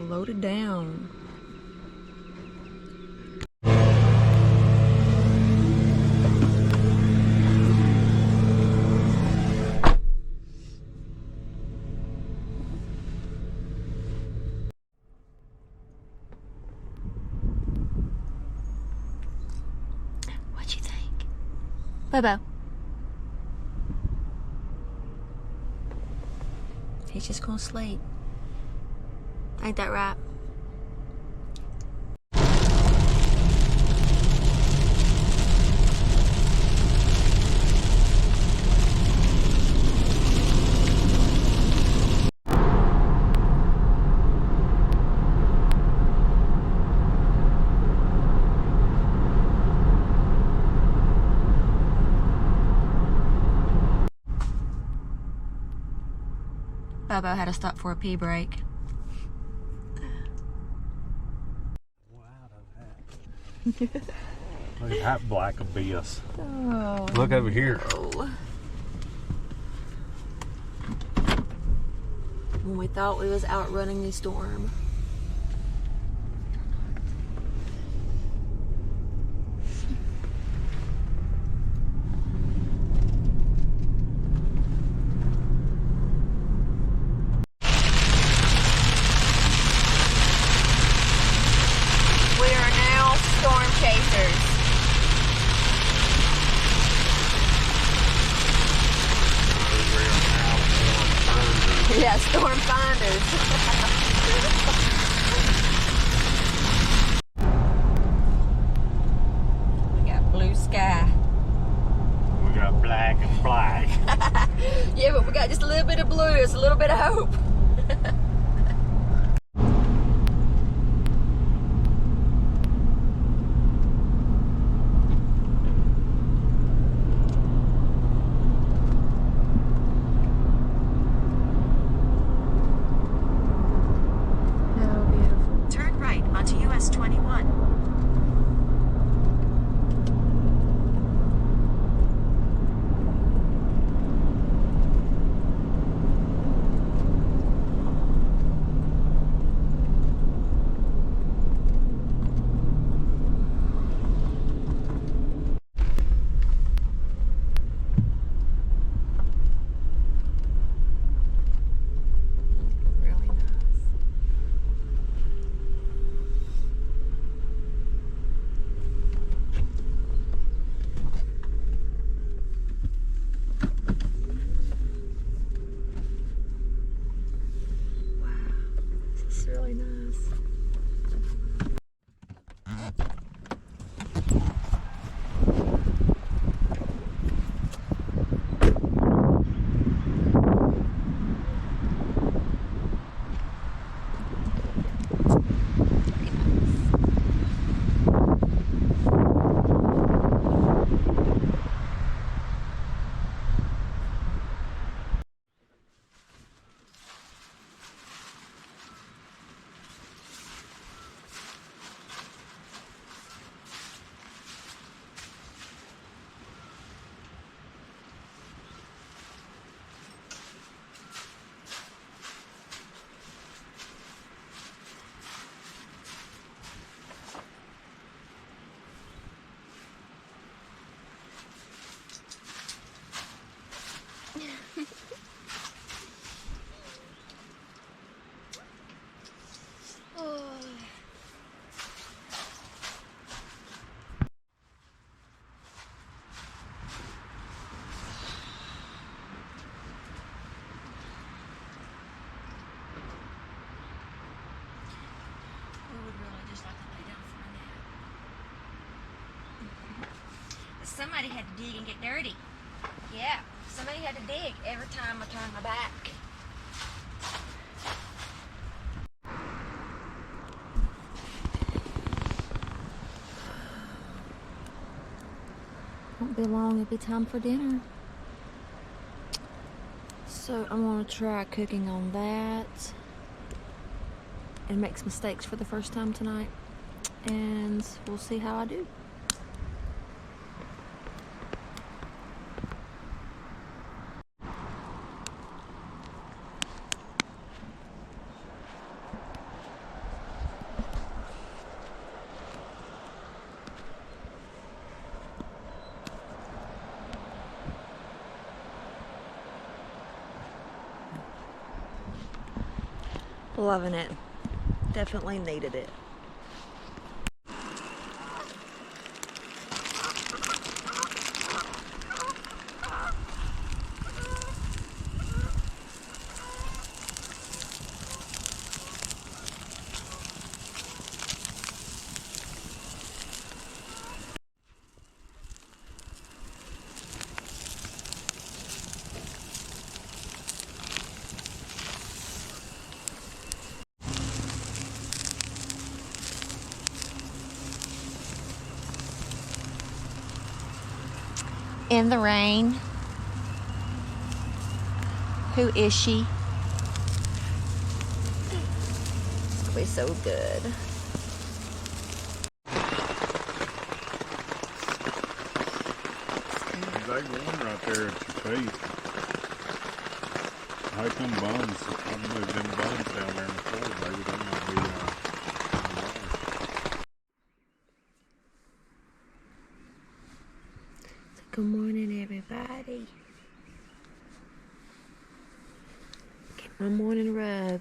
loaded down. What you think? Bobo. He's just gonna sleep. Ain't that right? Bobo had to stop for a pee break. Look at that black abyss. Oh, Look over here. no. When we thought we was outrunning the storm. We are now storm chasers. Yeah, storm finders. We got blue sky. We got black and black. Yeah, but we got just a little bit of blue. It's a little bit of hope. Turn right onto US 21. Really nice. Wow, this is really nice. We would really just like to lay down for a nap. Somebody had to dig and get dirty. Yeah, somebody had to dig every time I turned my back. Won't be long, it'll be time for dinner. So I'm gonna try cooking on that and make some steaks for the first time tonight, and we'll see how I do. Loving it. Definitely needed it. In the rain. Who is she? It's gonna be so good. There's that one right there at your feet. How come buns? I moved them buns down there in the floor, baby. They might be Good morning, everybody. Get my morning rub.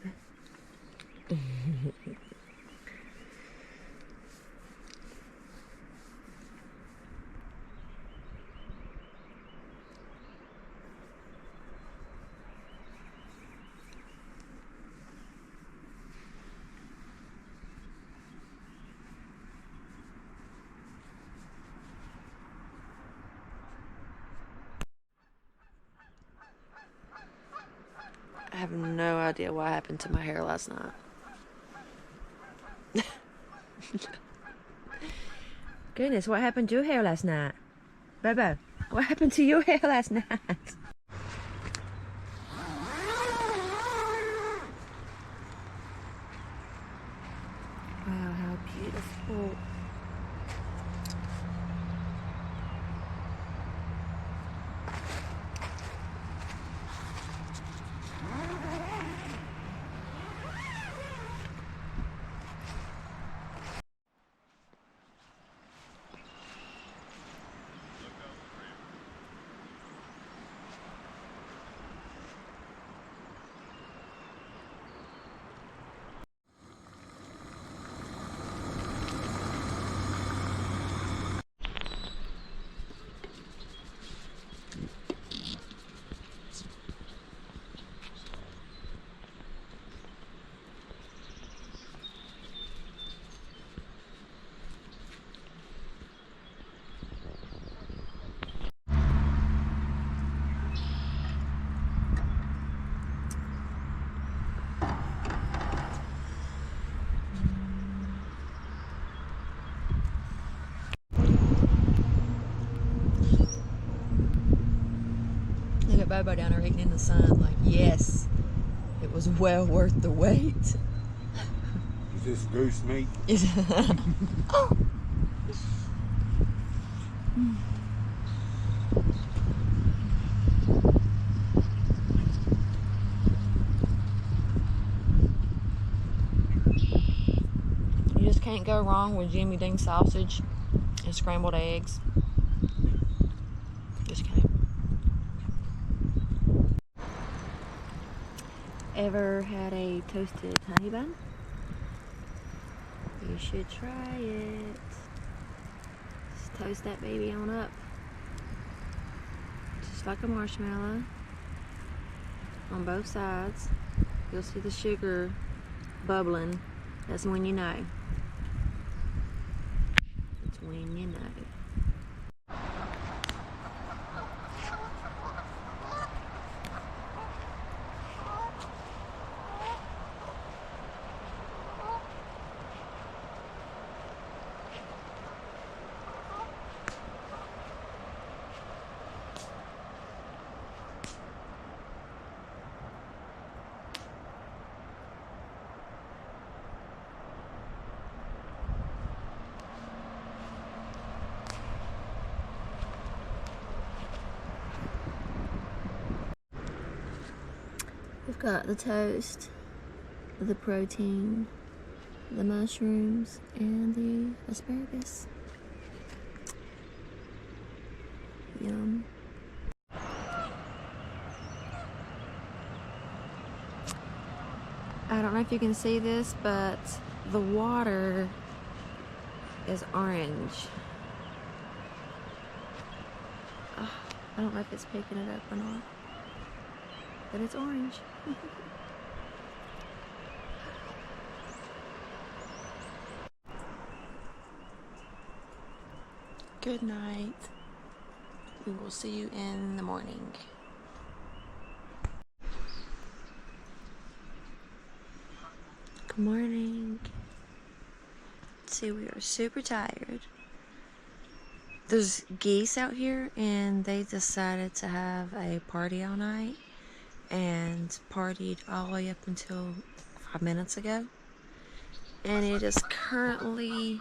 I have no idea what happened to my hair last night. Goodness, what happened to your hair last night? Bobo, what happened to your hair last night? Wow, how beautiful. Look at Bobo down there eating in the sun. Like, yes, it was well worth the wait. Is this goose meat? Oh. You just can't go wrong with Jimmy Dean sausage and scrambled eggs. Just can't. Ever had a toasted honey bun? You should try it. Just toast that baby on up. Just like a marshmallow. On both sides. You'll see the sugar bubbling. That's when you know. That's when you know. We've got the toast, the protein, the mushrooms, and the asparagus. Yum. I don't know if you can see this, but the water is orange. I don't know if it's picking it up or not, but it's orange. Good night. We will see you in the morning. Good morning. See, we are super tired. There's geese out here and they decided to have a party all night and partied all the way up until 5 minutes ago. And it is currently,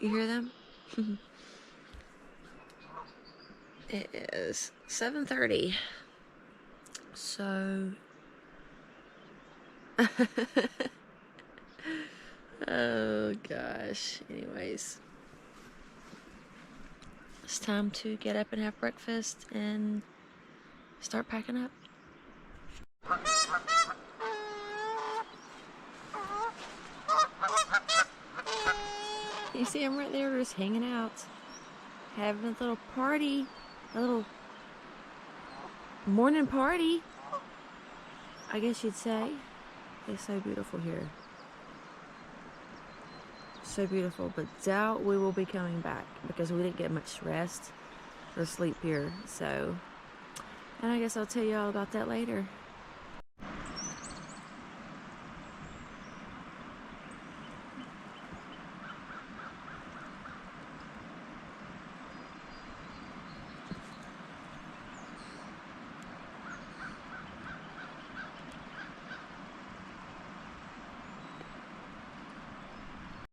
you hear them? It is 7:30. So oh gosh. Anyways, it's time to get up and have breakfast and start packing up. You see them right there, just hanging out, having a little party, a little morning party, I guess you'd say. It's so beautiful here. So beautiful, but doubt we will be coming back because we didn't get much rest or sleep here. So, and I guess I'll tell you all about that later.